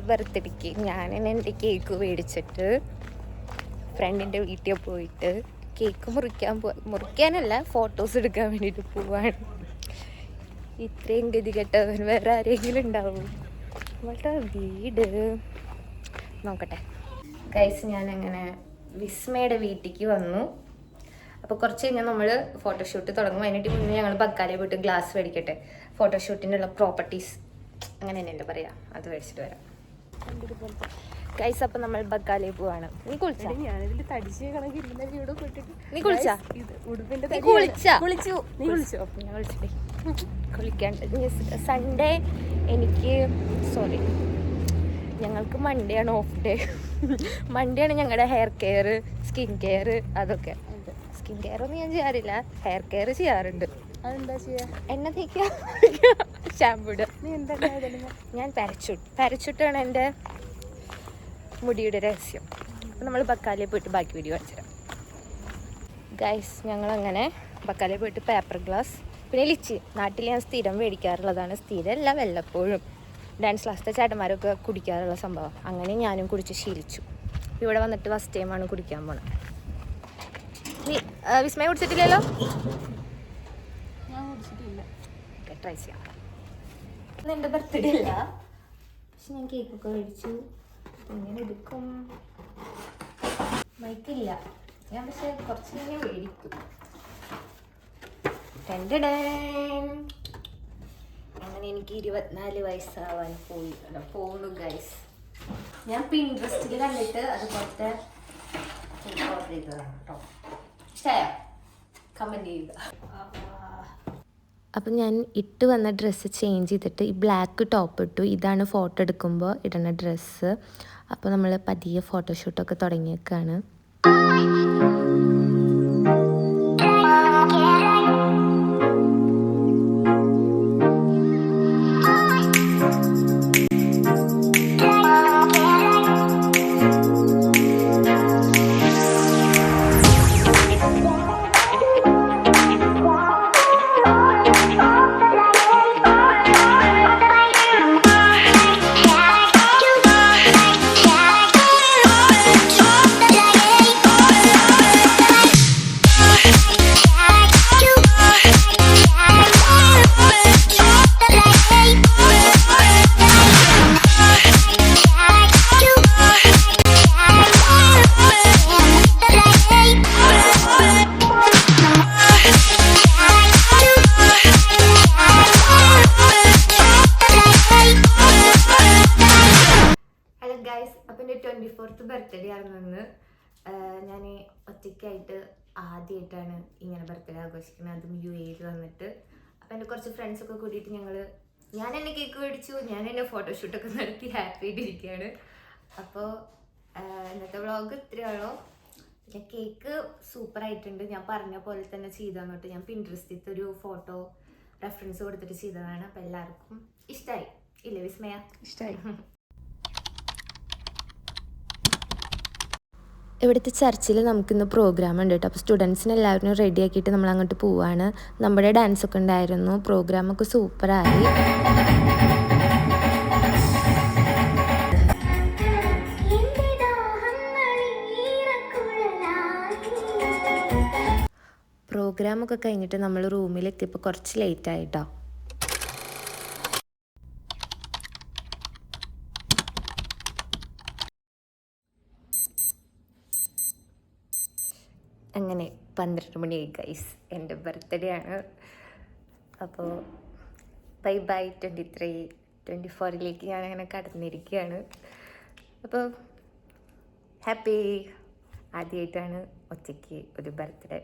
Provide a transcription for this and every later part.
ബർത്ത്ഡേക്ക് ഞാൻ എൻ്റെ കേക്ക് മേടിച്ചിട്ട് ഫ്രണ്ടിൻ്റെ വീട്ടിൽ പോയിട്ട് കേക്ക് മുറിക്കാനല്ല ഫോട്ടോസ് എടുക്കാൻ വേണ്ടിയിട്ട് പോവാണ്. ഇത്രയും ഗതികെട്ടവൻ വേറെ ആരെങ്കിലും ഉണ്ടാവും? നമ്മളുടെ വീട് നോക്കട്ടെ ഗൈസ്. ഞാനങ്ങനെ വിസ്മയുടെ വീട്ടിലേക്ക് വന്നു. അപ്പോൾ കുറച്ച് കഴിഞ്ഞാൽ നമ്മൾ ഫോട്ടോഷൂട്ട് തുടങ്ങും. അതിനിട്ട് മുന്നേ ഞങ്ങൾ ബക്കാലയിൽ പോയിട്ട് ഗ്ലാസ് മേടിക്കട്ടെ, ഫോട്ടോഷൂട്ടിനുള്ള പ്രോപ്പർട്ടീസ് അങ്ങനെ തന്നെ എന്താ പറയുക, അത് മേടിച്ചിട്ട് വരാം ഗൈസ്. അപ്പം നമ്മൾ ബക്കാലയിൽ പോവാണ്. നീ കുളിച്ചാ? കുളിക്കാണ്ട് സൺഡേ എനിക്ക് ഞങ്ങൾക്ക് മൺഡേ ആണ് ഓഫ് ഡേ. മൺഡേ ആണ് ഞങ്ങളുടെ ഹെയർ കെയർ, സ്കിൻ കെയർ, അതൊക്കെ. സ്കിൻ കെയർ ഒന്നും ഞാൻ ചെയ്യാറില്ല, ഹെയർ കെയർ ചെയ്യാറുണ്ട്. അതെന്താ ചെയ്യാ? എണ്ണ തേക്കുക, ഷാമ്പൂട്. ഞാൻ പാരച്യൂട്ടാണ് എൻ്റെ മുടിയുടെ രഹസ്യം. അപ്പം നമ്മൾ ബക്കാലയിൽ പോയിട്ട് ബാക്കി വീഡിയോ കാണിച്ചുതരാം ഗൈസ്. ഞങ്ങളങ്ങനെ ബക്കാലയിൽ പോയിട്ട് പേപ്പർ ഗ്ലാസ് പിന്നെ ലിച്ചി, നാട്ടിൽ ഞാൻ സ്ഥിരം മേടിക്കാറുള്ളതാണ്. സ്ഥിരമല്ല, വല്ലപ്പോഴും ഡാൻസ് ക്ലാസ്സിലെ ചേട്ടന്മാരൊക്കെ കുടിക്കാറുള്ള സംഭവം. അങ്ങനെ ഞാനും കുടിച്ച് ശീലിച്ചു. ഇവിടെ വന്നിട്ട് ഫസ്റ്റ് ടൈമാണ് കുടിക്കാൻ പോണത്. നീ വിസ്മയ കുടിച്ചിട്ടില്ലല്ലോ? ട്രൈ ചെയ്യാം. എൻ്റെ ബർത്ത്ഡേ അല്ല, പക്ഷെ ഞാൻ കേക്കൊക്കെ മേടിച്ചു. എങ്ങനെ എടുക്കും? മൈക്കില്ല ഞാൻ, പക്ഷെ കുറച്ച് കഴിഞ്ഞ് മേടിക്കും. അങ്ങനെ എനിക്ക് 24 വയസ്സാവാൻ പോകുന്നു ഗൈസ്. ഞാൻ പിൻട്രസ്റ്റിൽ കണ്ടിട്ട് അതുപോലത്തെ ഓർഡർ ചെയ്തതാണ് കേട്ടോ. ഇഷ്ടമായോ? കമൻറ്റ് ചെയ്യുക. അപ്പം ഞാൻ ഇട്ട് വന്ന ഡ്രസ്സ് ചേഞ്ച് ചെയ്തിട്ട് ഈ ബ്ലാക്ക് ടോപ്പ് ഇട്ടു. ഇതാണ് ഫോട്ടോ എടുക്കുമ്പോൾ ഇടുന്ന ഡ്രസ്സ്. അപ്പോൾ നമ്മൾ പതിയെ ഫോട്ടോഷൂട്ടൊക്കെ തുടങ്ങിയേക്കാണ്. അപ്പം എൻ്റെ 24th ബർത്ത്ഡേ ആണെന്ന് ഞാൻ ഒറ്റയ്ക്കായിട്ട് ആദ്യമായിട്ടാണ് ഇങ്ങനെ ബർത്ത്ഡേ ആഘോഷിക്കുന്നത്, അതും UAE വന്നിട്ട്. അപ്പം എൻ്റെ കുറച്ച് ഫ്രണ്ട്സൊക്കെ കൂടിയിട്ട് ഞാൻ എന്നെ കേക്ക് മേടിച്ചു, ഞാൻ എന്നെ ഫോട്ടോഷൂട്ടൊക്കെ നടത്തി ഹാപ്പി ആയിട്ടിരിക്കുകയാണ്. അപ്പോൾ ഇന്നത്തെ വ്ളോഗ് ഇത്രയാണോ? പിന്നെ കേക്ക് സൂപ്പറായിട്ടുണ്ട്. ഞാൻ പറഞ്ഞ പോലെ തന്നെ ചെയ്തോട്ട് ഞാൻ പിൻട്രസ്റ്റിലത്തെ ഒരു ഫോട്ടോ റെഫറൻസ് കൊടുത്തിട്ട് ചെയ്തതാണ്. അപ്പോൾ എല്ലാവർക്കും ഇഷ്ടമായി ഇല്ലേ വിസ്മയ? ഇഷ്ടമായി. ഇവിടുത്തെ ചർച്ചിൽ നമുക്കിന്ന് പ്രോഗ്രാം ഉണ്ട് കേട്ടോ. അപ്പോൾ സ്റ്റുഡൻസിനെ എല്ലാവരും റെഡി ആക്കിയിട്ട് നമ്മൾ അങ്ങോട്ട് പോവാണ്. നമ്മുടെ ഡാൻസൊക്കെ ഉണ്ടായിരുന്നു, പ്രോഗ്രാമൊക്കെ സൂപ്പറായി. പ്രോഗ്രാമൊക്കെ കഴിഞ്ഞിട്ട് നമ്മൾ റൂമിലെത്തിയപ്പോൾ കുറച്ച് ലേറ്റായിട്ടോ. അങ്ങനെ 12 മണിയായി ഗൈസ്. എൻ്റെ ബർത്ത്ഡേ ആണ്. അപ്പോൾ ബൈ 24ലേക്ക് ഞാനങ്ങനെ കടന്നിരിക്കുകയാണ്. അപ്പോൾ ഹാപ്പി. ആദ്യമായിട്ടാണ് ഒറ്റയ്ക്ക് ഒരു ബർത്ത്ഡേ.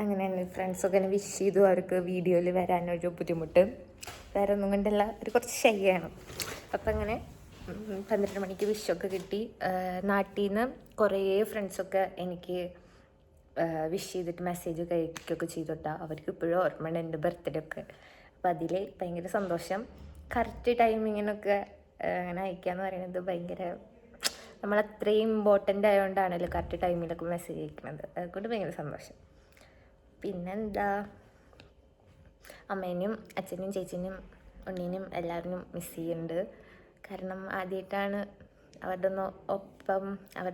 അങ്ങനെ എൻ്റെ ഫ്രണ്ട്സൊക്കെ എന്നെ വിഷ് ചെയ്തു. അവർക്ക് വീഡിയോയിൽ വരാനൊരു ബുദ്ധിമുട്ട്, വേറെ ഒന്നും കൊണ്ടല്ല, ഒരു കുറച്ച് ഷൈയാണ്. അപ്പം അങ്ങനെ 12 മണിക്ക് വിഷൊക്കെ കിട്ടി. നാട്ടിൽ നിന്ന് കുറേ ഫ്രണ്ട്സൊക്കെ എനിക്ക് വിഷ് ചെയ്തിട്ട് മെസ്സേജ് കഴിക്കുകയൊക്കെ ചെയ്തിട്ടാ. അവർക്ക് ഇപ്പോഴും ഓർമ്മയുണ്ട് എൻ്റെ ബർത്ത്ഡേ ഒക്കെ. അപ്പോൾ അതിൽ ഭയങ്കര സന്തോഷം. കറക്റ്റ് ടൈമിങ്ങിനൊക്കെ അങ്ങനെ അയക്കാന്ന് പറയുന്നത് ഭയങ്കര, നമ്മളത്രയും ഇമ്പോർട്ടൻ്റ് ആയതുകൊണ്ടാണല്ലോ കറക്റ്റ് ടൈമിലൊക്കെ മെസ്സേജ് അയക്കുന്നത്. അതുകൊണ്ട് ഭയങ്കര സന്തോഷം. പിന്നെന്താ, അമ്മേനെയും അച്ഛനും ചേച്ചീനും ഉണ്ണീനും എല്ലാവരും മിസ് ചെയ്യുന്നുണ്ട്. കാരണം ആദ്യമായിട്ടാണ് അവരുടെ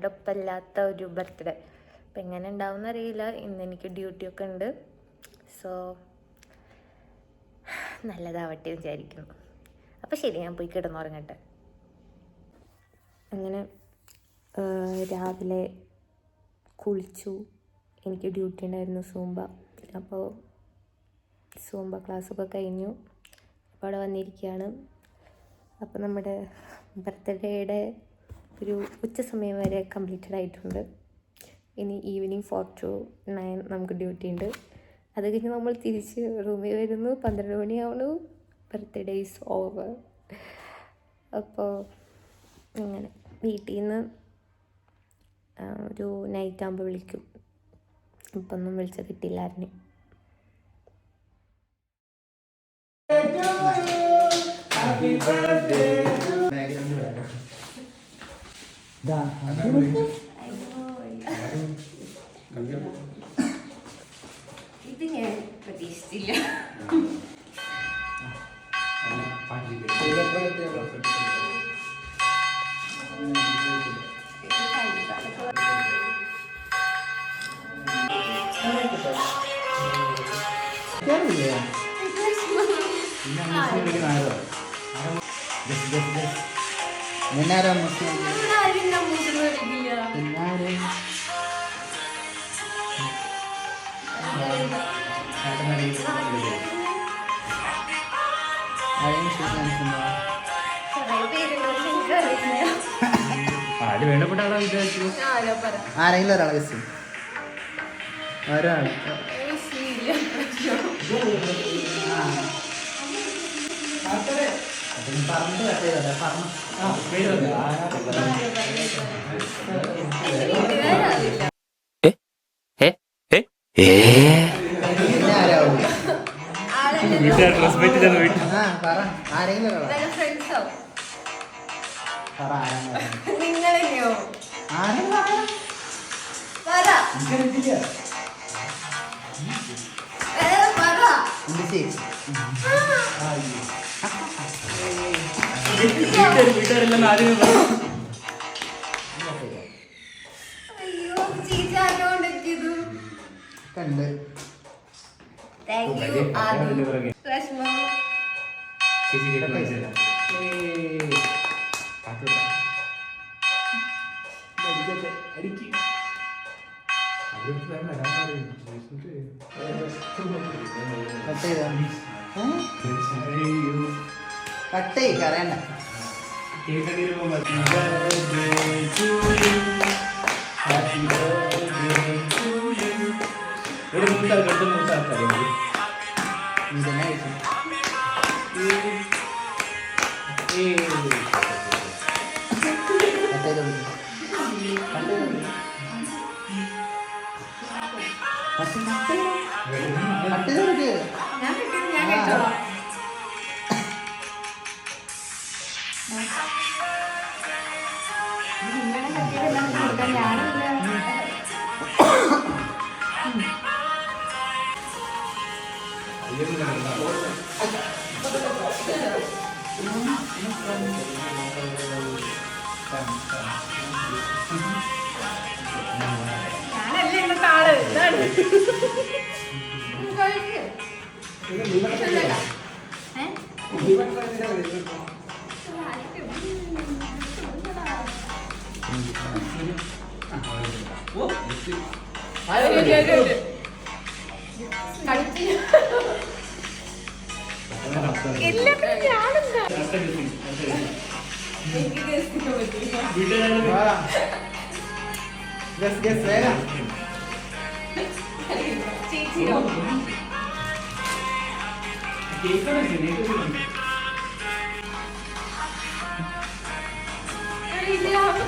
ഒപ്പമില്ലാത്ത ഒരു ബർത്ത്ഡേ. അപ്പം എങ്ങനെ ഉണ്ടാവും അറിയില്ല. ഇന്ന് എനിക്ക് ഡ്യൂട്ടിയൊക്കെ ഉണ്ട്. സോ നല്ലതാവട്ടെ വിചാരിക്കുന്നു. അപ്പോൾ ശരി, ഞാൻ പോയി കിടന്നുറങ്ങട്ടെ. അങ്ങനെ രാവിലെ കുളിച്ചു. എനിക്ക് ഡ്യൂട്ടി ഉണ്ടായിരുന്നു സൂംബ. അപ്പോൾ സൂംബ ക്ലാസ്സൊക്കെ കഴിഞ്ഞു. അപ്പോൾ അവിടെ വന്നിരിക്കുകയാണ്. അപ്പോൾ നമ്മുടെ ബർത്ത്ഡേയുടെ ഒരു ഉച്ച സമയം വരെ കംപ്ലീറ്റഡ് ആയിട്ടുണ്ട്. ഇനി ഈവനിങ് 4 to 9 നമുക്ക് ഡ്യൂട്ടി ഉണ്ട്. അത് കഴിഞ്ഞ് നമ്മൾ തിരിച്ച് റൂമിൽ വരുന്നു. 12 മണിയാവുന്നു. Birthday is over. അപ്പോൾ അങ്ങനെ വീട്ടിൽ നിന്ന് ഒരു നൈറ്റ് ആകുമ്പോൾ വിളിക്കും. ഇപ്പം ഒന്നും വിളിച്ചാൽ കിട്ടില്ലായിരുന്നു. ഇത് ഞാൻ പ്രതീക്ഷിച്ചില്ല. ആരെങ്കിലും ഒരാളെ ഗസ് ഒരാൾ പറഞ്ഞു ആരെങ്കിലും കണ്ട് കട്ടേ കരയണ്ട. ഞാനല്ലേ ഇന്നത്തെ ആള്. ഇതാണ്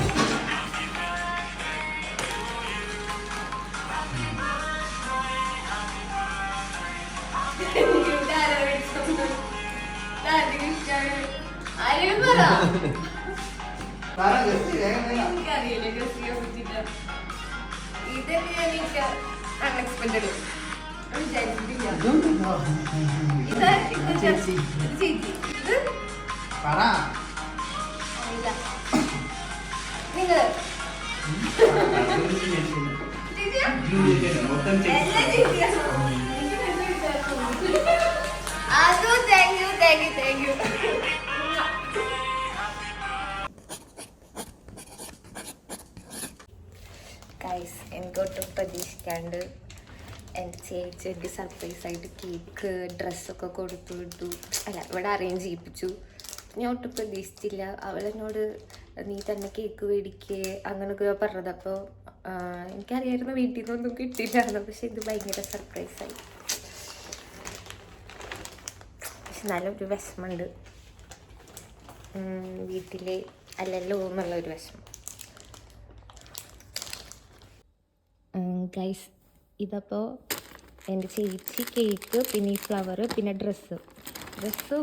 അൺഎക്സ്പെക്ടഡ് നിങ്ങൾ അത് താങ്ക് യു ഗൈസ്, എനിക്കൊട്ടും പ്രതീക്ഷിക്കാണ്ട് എൻ്റെ ചേച്ചി എനിക്ക് സർപ്രൈസായിട്ട് കേക്ക് ഡ്രസ്സൊക്കെ കൊടുത്തു വിട്ടു. അല്ല, ഇവിടെ അറേഞ്ച് ചെയ്യിപ്പിച്ചു. ഞാൻ ഒട്ടും പ്രതീക്ഷിച്ചില്ല. അവളെന്നോട് നീ തന്നെ കേക്ക് മേടിക്കേ അങ്ങനെയൊക്കെ പറഞ്ഞത്. അപ്പോൾ എനിക്കറിയായിരുന്നു വീട്ടിൽ നിന്നൊന്നും കിട്ടിയില്ലായിരുന്നു. പക്ഷെ ഇത് ഭയങ്കര സർപ്രൈസായി. പക്ഷെ നല്ലൊരു വിഷമമുണ്ട്, വീട്ടിൽ അല്ലല്ലോ എന്നുള്ളൊരു വിഷമം. ഗൈസ്, ഇതപ്പോൾ എൻ്റെ ചേച്ചി കേക്ക്, പിന്നെ ഈ ഫ്ലവർ, പിന്നെ ഡ്രസ്സ്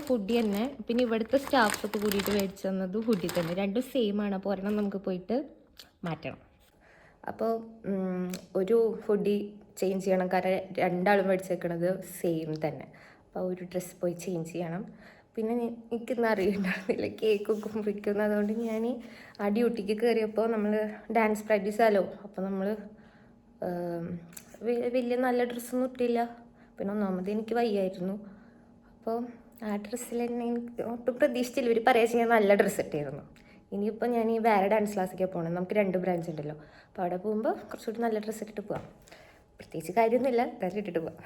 ഹുഡി തന്നെ. പിന്നെ ഇവിടുത്തെ സ്റ്റാഫൊക്കെ കൂടിയിട്ട് മേടിച്ചു തന്നത് ഹുഡി തന്നെ. രണ്ടും സെയിം ആണ്. അപ്പോൾ ഒരെണ്ണം നമുക്ക് പോയിട്ട് മാറ്റണം. അപ്പോൾ ഒരു ഹുഡി ചേഞ്ച് ചെയ്യണം, കാരണം രണ്ടാളും മേടിച്ചേക്കണത് സെയിം തന്നെ. അപ്പോൾ ഒരു ഡ്രസ്സ് പോയി ചേഞ്ച് ചെയ്യണം. പിന്നെ എനിക്കൊന്നും അറിയണ്ടായിരുന്നില്ല കേക്കൊക്കെ മുറിക്കുന്നത്. അതുകൊണ്ട് ഞാൻ ആ ഡ്യൂട്ടിക്ക് കയറിയപ്പോൾ നമ്മൾ ഡാൻസ് പ്രാക്ടീസാലോ. അപ്പോൾ നമ്മൾ വലിയ നല്ല ഡ്രസ്സൊന്നും ഇട്ടില്ല. പിന്നെ ഒന്നാമത് എനിക്ക് വയ്യായിരുന്നു. അപ്പോൾ ആ ഡ്രസ്സിൽ തന്നെ എനിക്ക് ഒട്ടും പ്രതീക്ഷിച്ചില്ല. ഇവർ പറയാ ഞാൻ നല്ല ഡ്രസ്സ് ഇട്ടായിരുന്നു. ഇനിയിപ്പോൾ ഞാൻ ഈ വേറെ ഡാൻസ് ക്ലാസ്സിലേക്ക് പോകണം. നമുക്ക് 2 ബ്രാഞ്ച് ഉണ്ടല്ലോ. അപ്പോൾ അവിടെ പോകുമ്പോൾ കുറച്ചുകൂടി നല്ല ഡ്രസ്സ് ഇട്ടിട്ട് പോവാം. പ്രത്യേകിച്ച് കാര്യമൊന്നുമില്ല, കാര്യം ഇട്ടിട്ട് പോവാം.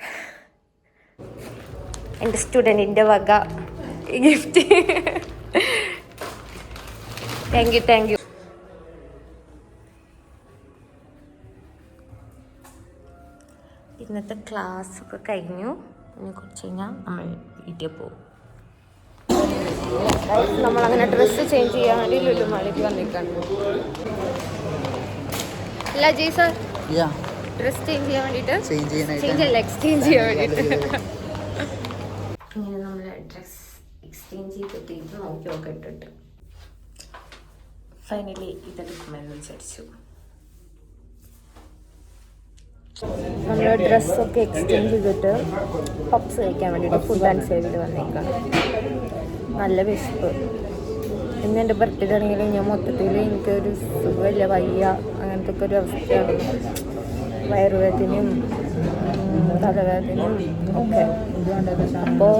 എൻ്റെ സ്റ്റുഡൻറ്റിൻ്റെ വക ഗിഫ്റ്റ്. Thank you. ഇന്നത്തെ ക്ലാസ്സൊക്കെ കഴിഞ്ഞു. ഇനി കുറച്ച് കഴിഞ്ഞാൽ നമ്മൾ വീട്ടിൽ പോകും. നമ്മളങ്ങനെ ഡ്രസ്സ് ചേഞ്ച് ചെയ്യാൻ വേണ്ടി ലുലു മാളിലേക്ക് വന്നിരിക്കാണ്. അല്ല ജി സർ, ഡ്രസ്സ് ചേഞ്ച് ചെയ്യാൻ വേണ്ടിയിട്ട് എക്സ്ചേഞ്ച് ചെയ്യാൻ വേണ്ടിയിട്ട് ഇങ്ങനെ നമ്മൾ ഡ്രസ്സ് എക്സ്ചേഞ്ച് ചെയ്തിട്ട് ഇത് നോക്കി ഇട്ടിട്ട് ഫൈനലി ഇതെടുക്കുമെന്ന് വിചാരിച്ചു. നമ്മൾ ഡ്രസ്സൊക്കെ എക്സ്ചേഞ്ച് ചെയ്തിട്ട് പപ്സ് കഴിക്കാൻ വേണ്ടിയിട്ട് ഫുഡ് ആൻഡ് സേവിൽ വന്നേക്കാണ്. നല്ല വിശപ്പ്. ഇന്ന് എൻ്റെ ബർത്ത്ഡേ ആണെങ്കിലും ഞാൻ മൊത്തത്തിൽ എനിക്കൊരു സുഖമില്ല, വയ്യ, അങ്ങനത്തെ ഒക്കെ ഒരു അവസ്ഥയാണ്. വയറുവേദനയും തലവേദനയും ഒക്കെ. അപ്പോൾ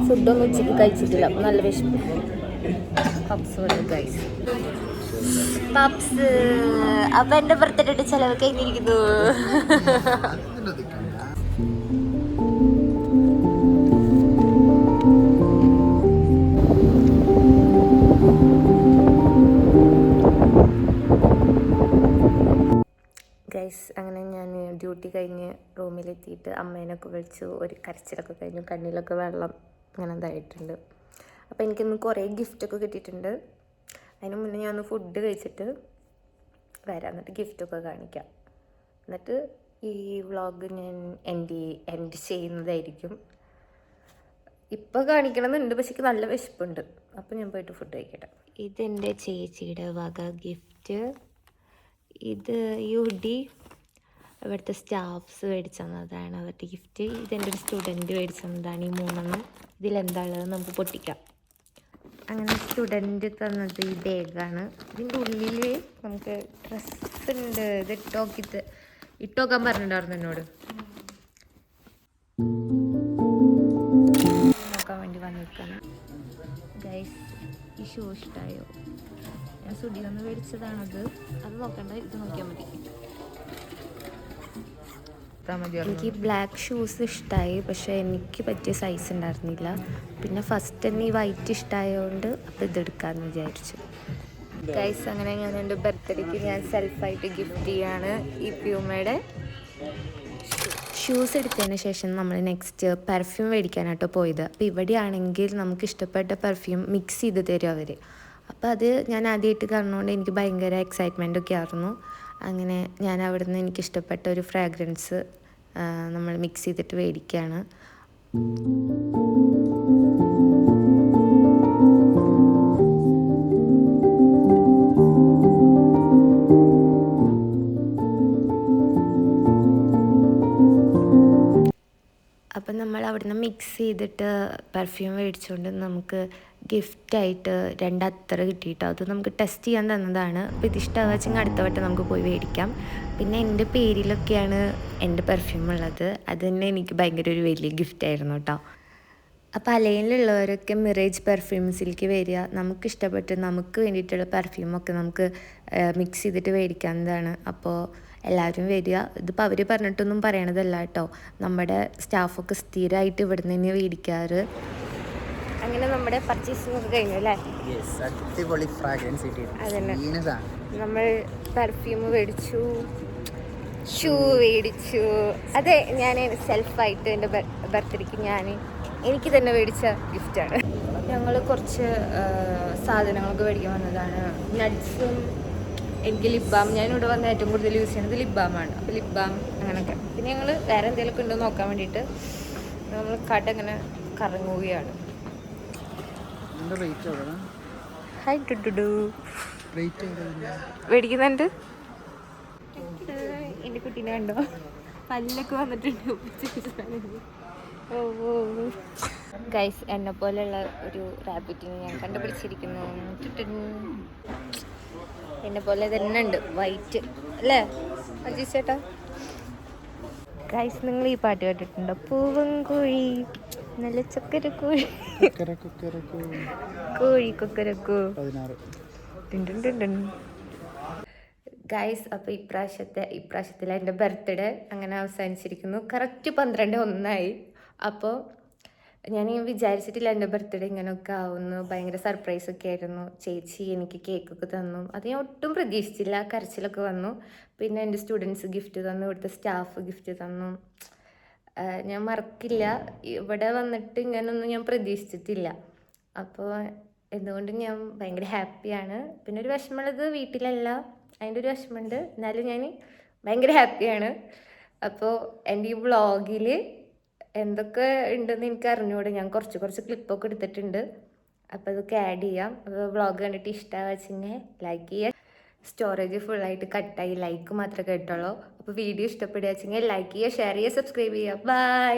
ഫുഡൊന്നും ഉച്ചയ്ക്ക് കഴിച്ചിട്ടില്ല. അപ്പോൾ നല്ല വിശപ്പ്. പപ്സ് വേണം ഗൈസ്, പപ്സ്. അപ്പം എൻ്റെ ബർത്ത്ഡേ ചിലവ് കഴിഞ്ഞിരിക്കുന്നു. ഗൈസ്, അങ്ങനെ ഞാൻ ഡ്യൂട്ടി കഴിഞ്ഞ് റൂമിലെത്തിയിട്ട് അമ്മേനൊക്കെ വിളിച്ചു. ഒരു കരച്ചിലൊക്കെ കഴിഞ്ഞു, കണ്ണിലൊക്കെ വെള്ളം അങ്ങനെ ഇതായിട്ടുണ്ട്. അപ്പോൾ എനിക്കിന്ന് കുറേ ഗിഫ്റ്റൊക്കെ കിട്ടിയിട്ടുണ്ട്. അതിന് മുന്നേ ഞാൻ ഒന്ന് ഫുഡ് കഴിച്ചിട്ട് വരാം, എന്നിട്ട് ഗിഫ്റ്റൊക്കെ കാണിക്കാം. എന്നിട്ട് ഈ വ്ളോഗ് ഞാൻ എൻഡ് ചെയ്യുന്നതായിരിക്കും. ഇപ്പോൾ കാണിക്കണമെന്നുണ്ട്, പക്ഷേ എനിക്ക് നല്ല വിശപ്പുണ്ട്. അപ്പോൾ ഞാൻ പോയിട്ട് ഫുഡ് കഴിക്കട്ടെ. ഇതെൻ്റെ ചേച്ചിയുടെ വക ഗിഫ്റ്റ്. ഇത് യുഡി ഇവിടുത്തെ സ്റ്റാഫ്സ് മേടിച്ചു തന്നതാണ് അവരുടെ ഗിഫ്റ്റ്. ഇതെൻ്റെ ഒരു സ്റ്റുഡൻറ്റ് മേടിച്ചു തന്നതാണ് ഈ 3 ഇതിലെന്താണുള്ളത് നമുക്ക് പൊട്ടിക്കാം. അങ്ങനെ സ്റ്റുഡൻറ്റ് തന്നത് ഈ ബാഗാണ്. ഇതിൻ്റെ ഉള്ളിൽ നമുക്ക് ഡ്രസ്സ് ഉണ്ട്. ഇത് ഇട്ടോക്കാൻ പറഞ്ഞിട്ടുണ്ടായിരുന്നു എന്നോട്. നോക്കാൻ വേണ്ടി വന്നിരിക്കണം. ഗൈസ്, ഈ ഷൂ ഇഷ്ടമായോ? ഞാൻ സുഡിയിൽ നിന്ന് മേടിച്ചതാണത്. അത് നോക്കണ്ട, ഇത് നോക്കിയാൽ മതി. എനിക്ക് ബ്ലാക്ക് ഷൂസ് ഇഷ്ടമായി, പക്ഷേ എനിക്ക് പറ്റിയ സൈസ് ഉണ്ടായിരുന്നില്ല. പിന്നെ ഫസ്റ്റ് തന്നെ ഈ വൈറ്റ് ഇഷ്ടമായതുകൊണ്ട് അപ്പോൾ ഇതെടുക്കാമെന്ന് വിചാരിച്ചു. ഗൈസ്, അങ്ങനെ ഞാൻ എൻ്റെ ബർത്ത്ഡേക്ക് ഞാൻ സെൽഫായിട്ട് ഗിഫ്റ്റ് ചെയ്യാണ് ഈ പ്യൂമയുടെ ഷൂസ്. എടുത്തതിന് ശേഷം നമ്മൾ നെക്സ്റ്റ് പെർഫ്യൂം മേടിക്കാനായിട്ട് പോയത്. അപ്പോൾ ഇവിടെയാണെങ്കിൽ നമുക്ക് ഇഷ്ടപ്പെട്ട പെർഫ്യൂം മിക്സ് ചെയ്ത് തരും അവർ. അപ്പോൾ അത് ഞാൻ ആദ്യമായിട്ട് കാണുന്നതുകൊണ്ട് എനിക്ക് ഭയങ്കര എക്സൈറ്റ്മെൻ്റ് ഒക്കെ ആയിരുന്നു. അങ്ങനെ ഞാൻ അവിടെ നിന്ന് എനിക്കിഷ്ടപ്പെട്ട ഒരു ഫ്രാഗ്രൻസ് നമ്മൾ മിക്സ് ചെയ്തിട്ട് മേടിക്കുകയാണ്. അപ്പം നമ്മൾ അവിടെ നിന്ന് മിക്സ് ചെയ്തിട്ട് പെർഫ്യൂം മേടിച്ചുകൊണ്ട് നമുക്ക് ഗിഫ്റ്റായിട്ട് 2 അത്തർ കിട്ടിയിട്ടോ. അത് നമുക്ക് ടെസ്റ്റ് ചെയ്യാൻ തന്നതാണ്. അപ്പോൾ ഇത് ഇഷ്ടമാവെച്ചെങ്കിൽ അടുത്ത വട്ടം നമുക്ക് പോയി മേടിക്കാം. പിന്നെ എൻ്റെ പേരിലൊക്കെയാണ് എൻ്റെ പെർഫ്യൂം ഉള്ളത്. അത് തന്നെ എനിക്ക് ഭയങ്കര ഒരു വലിയ ഗിഫ്റ്റായിരുന്നു കേട്ടോ. അപ്പോൾ അലയിലുള്ളവരൊക്കെ മിറേജ് പെർഫ്യൂംസിലേക്ക് വരിക. നമുക്കിഷ്ടപ്പെട്ട് നമുക്ക് വേണ്ടിയിട്ടുള്ള പെർഫ്യൂമൊക്കെ നമുക്ക് മിക്സ് ചെയ്തിട്ട് മേടിക്കാവുന്നതാണ്. അപ്പോൾ എല്ലാവരും വരിക. ഇതിപ്പോൾ അവർ പറഞ്ഞിട്ടൊന്നും പറയണതല്ല കേട്ടോ. നമ്മുടെ സ്റ്റാഫൊക്കെ സ്ഥിരമായിട്ട് ഇവിടെ നിന്ന് തന്നെ മേടിക്കാറ്. അങ്ങനെ നമ്മുടെ പർച്ചേസിംഗ് ഒക്കെ കഴിഞ്ഞു അല്ലേ? അടിപൊളി ഫ്രാഗ്രൻസ് അതന്നെ. നമ്മൾ പെർഫ്യൂം മേടിച്ചു, ഷൂ മേടിച്ചു. അതെ, ഞാൻ സെൽഫായിട്ട് എൻ്റെ ബർത്ത്ഡേക്ക് എനിക്ക് തന്നെ മേടിച്ച ഗിഫ്റ്റാണ്. ഞങ്ങൾ കുറച്ച് സാധനങ്ങളൊക്കെ മേടിക്കാൻ വന്നതാണ്. നട്ട്സും എനിക്ക് ലിപ് ബാം. ഞാനിവിടെ വന്ന് ഏറ്റവും കൂടുതൽ യൂസ് ചെയ്യുന്നത് ലിപ് ബാമാണ്. അപ്പോൾ ലിപ് ബാം അങ്ങനെയൊക്കെ. പിന്നെ ഞങ്ങൾ വേറെ എന്തെങ്കിലുമൊക്കെ ഉണ്ടോ നോക്കാൻ വേണ്ടിയിട്ട് നമ്മൾ കട ഇങ്ങനെ കറങ്ങുകയാണ്. ഹായ് ടുഡു മേടിക്കുന്നുണ്ട്. എൻ്റെ കുട്ടീനെ കണ്ടോ? പല്ലൊക്കെ വന്നിട്ടുണ്ട്. ഓ ഗൈസ്, എന്നെ പോലെയുള്ള ഒരു റാബിറ്റിനെ ഞാൻ കണ്ടുപിടിച്ചിരിക്കുന്നു. എന്നെ പോലെ തന്നെ ഉണ്ട്, വൈറ്റ് അല്ലേ അജീഷ് ചേട്ടാ? ഗൈസ്, നിങ്ങൾ ഈ പാട്ട് കേട്ടിട്ടുണ്ടോ? പൂവൻ കോഴി നല്ല ചക്കര കോഴി, കോഴി കൊക്കരക്കോ. ഗൈസ്, അപ്പോൾ ഇപ്രാവശ്യത്തിലെ എൻ്റെ ബർത്ത്ഡേ അങ്ങനെ അവസാനിച്ചിരിക്കുന്നു. കറക്റ്റ് 12/1 അപ്പോൾ ഞാൻ വിചാരിച്ചിട്ടില്ല എൻ്റെ ബർത്ത്ഡേ ഇങ്ങനെയൊക്കെ ആവുന്നു. ഭയങ്കര സർപ്രൈസൊക്കെ ആയിരുന്നു. ചേച്ചി എനിക്ക് കേക്കൊക്കെ തന്നു. അത് ഞാൻ ഒട്ടും പ്രതീക്ഷിച്ചില്ല. കരച്ചിലൊക്കെ വന്നു. പിന്നെ എൻ്റെ സ്റ്റുഡൻസ് ഗിഫ്റ്റ് തന്നു, ഇവിടുത്തെ സ്റ്റാഫ് ഗിഫ്റ്റ് തന്നു. ഞാൻ മറക്കില്ല. ഇവിടെ വന്നിട്ട് ഇങ്ങനൊന്നും ഞാൻ പ്രതീക്ഷിച്ചിട്ടില്ല. അപ്പോൾ എന്തുകൊണ്ടും ഞാൻ ഭയങ്കര ഹാപ്പിയാണ്. പിന്നെ ഒരു വിഷമമുള്ളത് വീട്ടിലല്ല, അതിൻ്റെ ഒരു വിഷമമുണ്ട്. എന്നാലും ഞാൻ ഭയങ്കര ഹാപ്പിയാണ്. അപ്പോൾ എൻ്റെ ഈ വ്ളോഗിൽ എന്തൊക്കെ ഉണ്ടെന്ന് എനിക്ക് അറിഞ്ഞുകൂടെ. ഞാൻ കുറച്ച് ക്ലിപ്പൊക്കെ എടുത്തിട്ടുണ്ട്. അപ്പോൾ അതൊക്കെ ആഡ് ചെയ്യാം. അപ്പോൾ വ്ളോഗ് കണ്ടിട്ട് ഇഷ്ടമാവെച്ചെങ്കിൽ ലൈക്ക് ചെയ്യുക. സ്റ്റോറേജ് ഫുള്ളായിട്ട് കട്ടായി, ലൈക്ക് മാത്രമേ കേട്ടുള്ളൂ. അപ്പോൾ വീഡിയോ ഇഷ്ടപ്പെടുക വെച്ചെങ്കിൽ ലൈക്ക് ചെയ്യുക, ഷെയർ ചെയ്യുക, സബ്സ്ക്രൈബ് ചെയ്യുക. ബൈ.